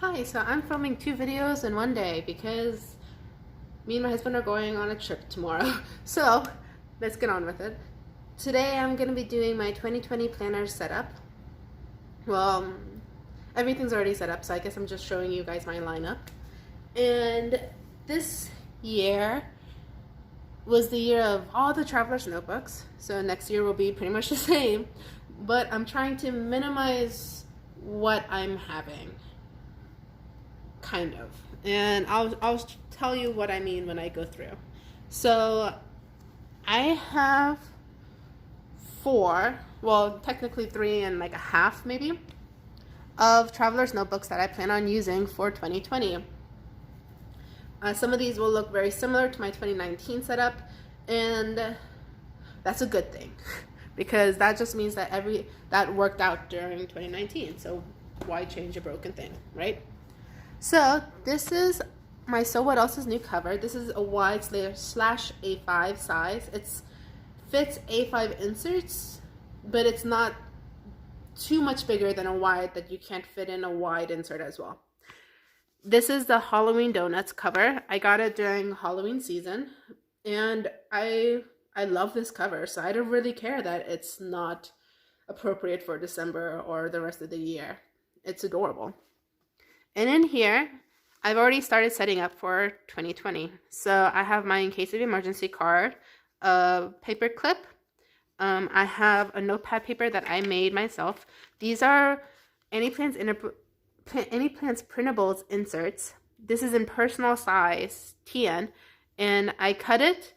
Hi, so I'm filming 2 videos in one day because me and my husband are going on a trip tomorrow. So let's get on with it. Today I'm going to be doing my 2020 planner setup. Well, everything's already set up, so I guess I'm just showing you guys my lineup. And this year was the year of all the traveler's notebooks, so next year will be pretty much the same, but I'm trying to minimize what I'm having. Kind of. And I'll tell you what I mean when I go through. So I have four, well, technically three and like a half maybe, of traveler's notebooks that I plan on using for 2020. Some of these will look very similar to my 2019 setup, and that's a good thing because that just means that that worked out during 2019. So why change a broken thing, right? So this is my So What Else's new cover. This is a wide slash A5 size. It fits A5 inserts, but it's not too much bigger than a wide that you can't fit in a wide insert as well. This is the Halloween Donuts cover. I got it during Halloween season, and I love this cover, so I don't really care that it's not appropriate for December or the rest of the year. It's adorable. And in here, I've already started setting up for 2020. So I have my in case of emergency card, a paper clip. I have a notepad paper that I made myself. These are Anyplans printables inserts. This is in personal size TN, and I cut it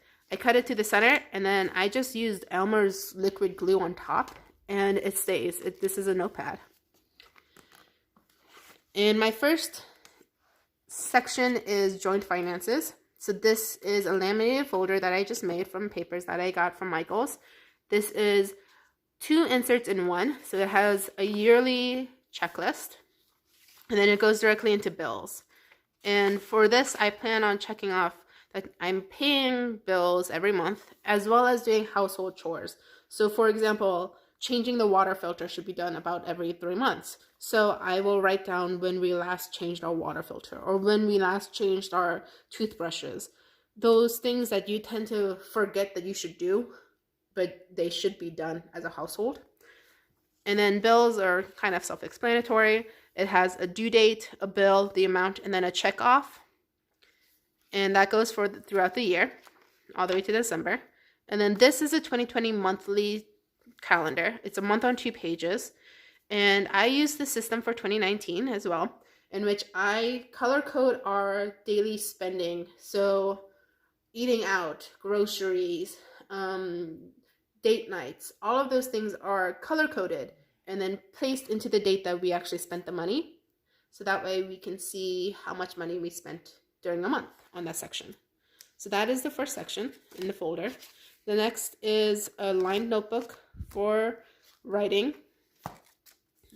to the center, and then I just used Elmer's liquid glue on top, and it stays. This is a notepad. And my first section is joint finances. So this is a laminated folder that I just made from papers that I got from Michaels. This is 2 inserts in one. So it has a yearly checklist, and then it goes directly into bills. And for this, I plan on checking off that I'm paying bills every month, as well as doing household chores. So for example, changing the water filter should be done about every 3 months. So I will write down when we last changed our water filter or when we last changed our toothbrushes. Those things that you tend to forget that you should do, but they should be done as a household. And then bills are kind of self-explanatory. It has a due date, a bill, the amount, and then a check off. And that goes for throughout the year, all the way to December. And then this is a 2020 monthly calendar. It's a month on 2 pages. And I use the system for 2019 as well, in which I color code our daily spending. So eating out, groceries, date nights, all of those things are color coded and then placed into the date that we actually spent the money. So that way we can see how much money we spent during a month on that section. So that is the first section in the folder. The next is a lined notebook for writing.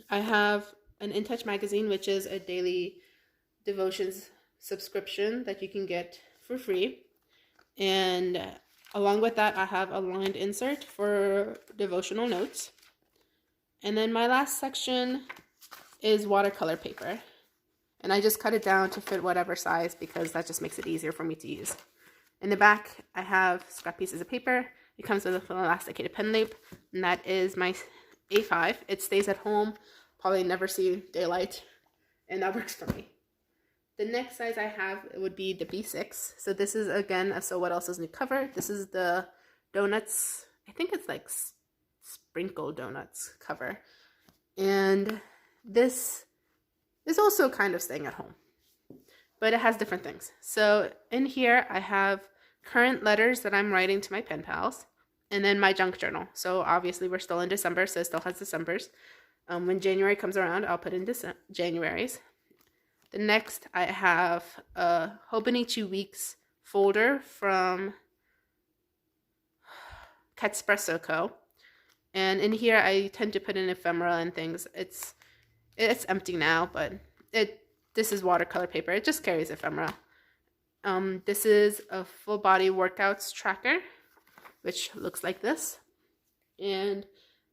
I have an In Touch magazine, which is a daily devotions subscription that you can get for free. And along with that, I have a lined insert for devotional notes. And then my last section is watercolor paper. And I just cut it down to fit whatever size because that just makes it easier for me to use. In the back, I have scrap pieces of paper. It comes with an elasticated pen loop, and that is my A5. It stays at home, probably never see daylight, and that works for me. The next size I have would be the B6. So this is, again, a So What Else's new cover. This is the donuts, I think it's like sprinkle donuts cover. And this is also kind of staying at home, but it has different things. So in here, I have current letters that I'm writing to my pen pals, and then my junk journal. So obviously we're still in December, so it still has December's. When January comes around, I'll put in January's. The next, I have a Hobonichi Weeks folder from Catspresso Co. And in here, I tend to put in ephemera and things. It's empty now, but this is watercolor paper. It just carries ephemera. This is a full body workouts tracker, which looks like this. And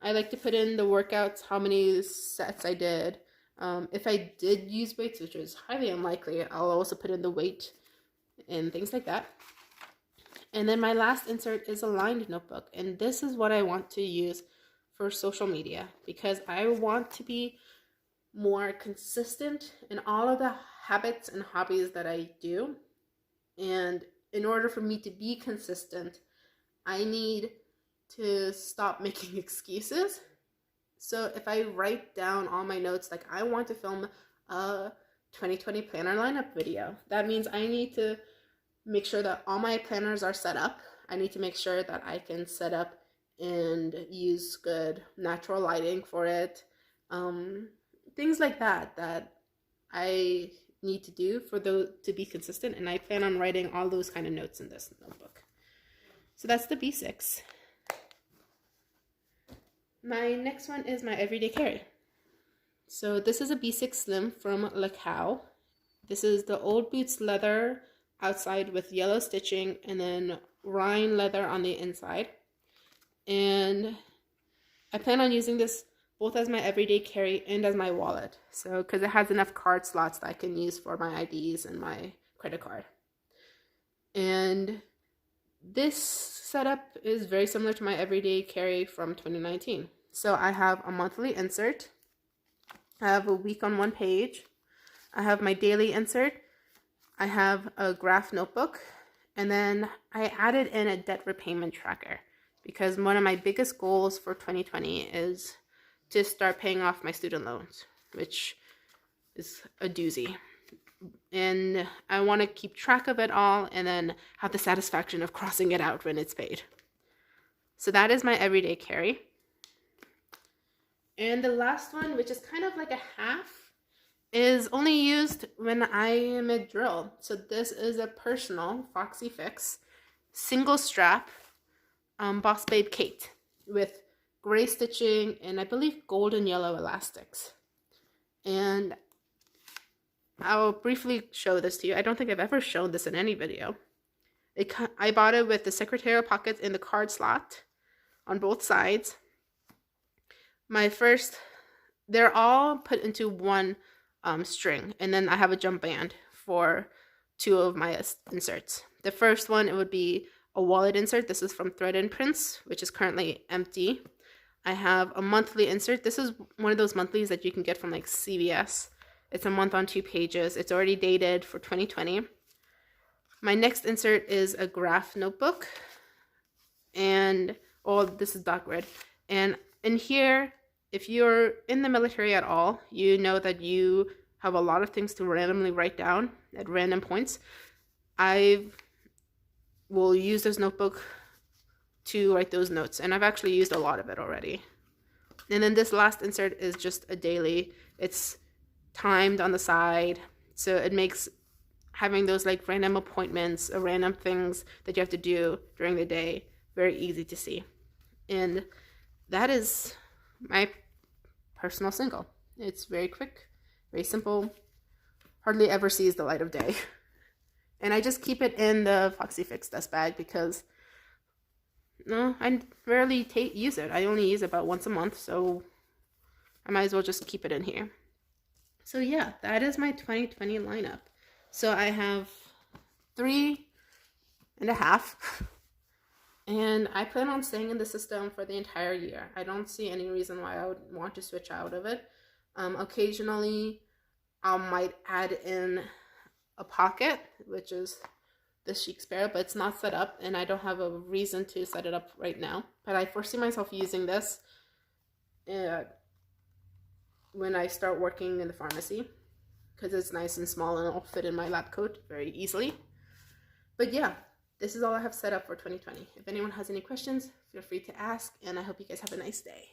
I like to put in the workouts, how many sets I did, If I did use weights, which is highly unlikely, I'll also put in the weight and things like that. And then my last insert is a lined notebook. And this is what I want to use for social media because I want to be more consistent in all of the habits and hobbies that I do. And in order for me to be consistent, I need to stop making excuses. So if I write down all my notes, like I want to film a 2020 planner lineup video, that means I need to make sure that all my planners are set up. I need to make sure that I can set up and use good natural lighting for it. Things like that I need to do for those to be consistent, and I plan on writing all those kind of notes in this notebook. So that's the B6. My next one is my everyday carry. So this is a B6 Slim from Le Cow. This is the old boots leather outside with yellow stitching and then Rhine leather on the inside. And I plan on using this both as my everyday carry and as my wallet. So, because it has enough card slots that I can use for my IDs and my credit card. And this setup is very similar to my everyday carry from 2019. So I have a monthly insert. I have a week on one page. I have my daily insert. I have a graph notebook. And then I added in a debt repayment tracker because one of my biggest goals for 2020 is to start paying off my student loans, which is a doozy. And I want to keep track of it all and then have the satisfaction of crossing it out when it's paid. So that is my everyday carry. And the last one, which is kind of like a half, is only used when I am at drill. So this is a personal Foxy Fix single strap Boss Babe Kate with gray stitching and I believe gold and yellow elastics. And I'll briefly show this to you. I don't think I've ever shown this in any video. I bought it with the secretarial pockets in the card slot on both sides. They're all put into one string, and then I have a jump band for two of my inserts. The first one, it would be a wallet insert. This is from Thread and Prints, which is currently empty. I have a monthly insert. This is one of those monthlies that you can get from like CVS. It's a month on 2 pages. It's already dated for 2020. My next insert is a graph notebook. And, this is dot grid. And in here, if you're in the military at all, you know that you have a lot of things to randomly write down at random points. I will use this notebook to write those notes, and I've actually used a lot of it already. And then this last insert is just a daily. It's timed on the side, so it makes having those like random appointments or random things that you have to do during the day very easy to see. And that is my personal single. It's very quick, very simple, hardly ever sees the light of day. And I just keep it in the Foxy Fix dust bag because I rarely use it. I only use it about once a month, so I might as well just keep it in here. So yeah, that is my 2020 lineup. So I have 3.5, and I plan on staying in the system for the entire year. I don't see any reason why I would want to switch out of it. Occasionally, I might add in a pocket, which is the Chic Sparrow, but it's not set up, and I don't have a reason to set it up right now. But I foresee myself using this when I start working in the pharmacy, because it's nice and small and it'll fit in my lab coat very easily. But yeah, this is all I have set up for 2020. If anyone has any questions, feel free to ask, and I hope you guys have a nice day.